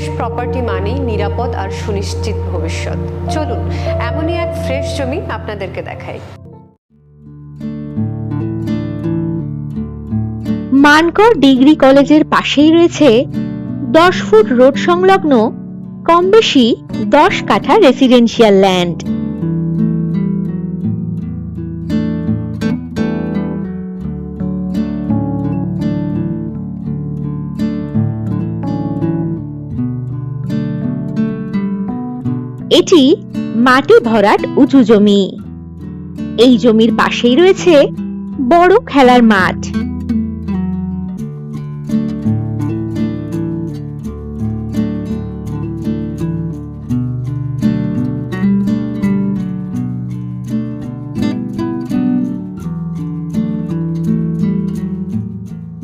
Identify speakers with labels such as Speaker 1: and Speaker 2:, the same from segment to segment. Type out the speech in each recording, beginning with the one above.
Speaker 1: Fresh property মানেই নিরাপদ আর সুনিশ্চিত ভবিষ্যৎ। চলুন এমনই এক ফ্রেশ জমি আপনাদেরকে দেখাই।
Speaker 2: মানকর ডিগ্রি কলেজের পাশেই রয়েছে 10 ফুট রোড সংলগ্ন কম বেশি 10 কাঠা রেসিডেন্সিয়াল ল্যান্ড। এটি মাটি ভরাট উঁচু জমি। এই জমির পাশেই রয়েছে বড় খেলার মাঠ।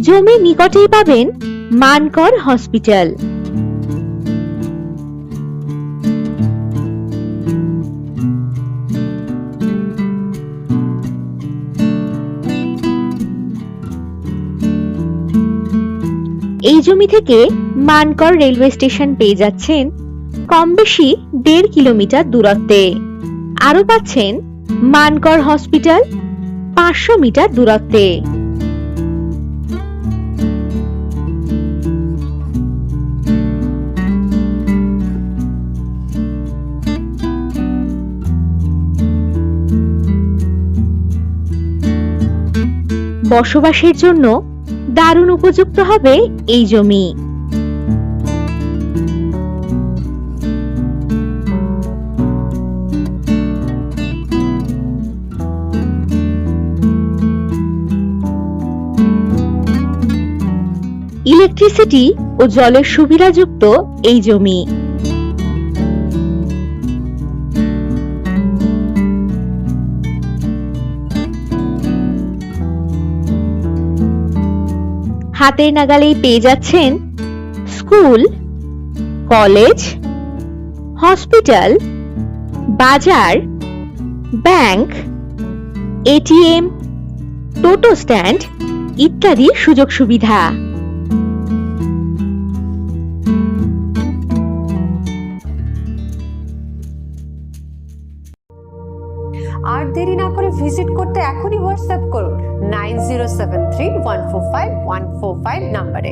Speaker 2: জমির নিকটেই পাবেন মানকর হসপিটাল। এই জমি থেকে মানকর রেলওয়ে স্টেশন পেয়ে যাচ্ছেন কম বেশি 1.5 কিলোমিটার দূরত্বে। আরো পাচ্ছেন মানকর হসপিটাল 500 মিটার দূরত্বে। বসবাসের জন্য দারুণ উপযুক্ত হবে এই জমি। ইলেকট্রিসিটি ও জলের সুবিধাযুক্ত এই জমি। হাতের নাগালেই পেয়ে যাচ্ছেন স্কুল, কলেজ, হসপিটাল, বাজার, ব্যাংক, এটিএম, টোটো স্ট্যান্ড ইত্যাদি সুযোগ সুবিধা।
Speaker 1: আর দেরি না করে ভিজিট করতে এখনই হোয়াটসঅ্যাপ করুন 9073145145 নম্বরে।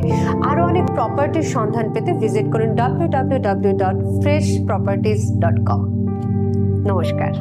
Speaker 1: আরো অনেক প্রপার্টির সন্ধান পেতে ভিজিট করুন www.freshproperties.com। নমস্কার।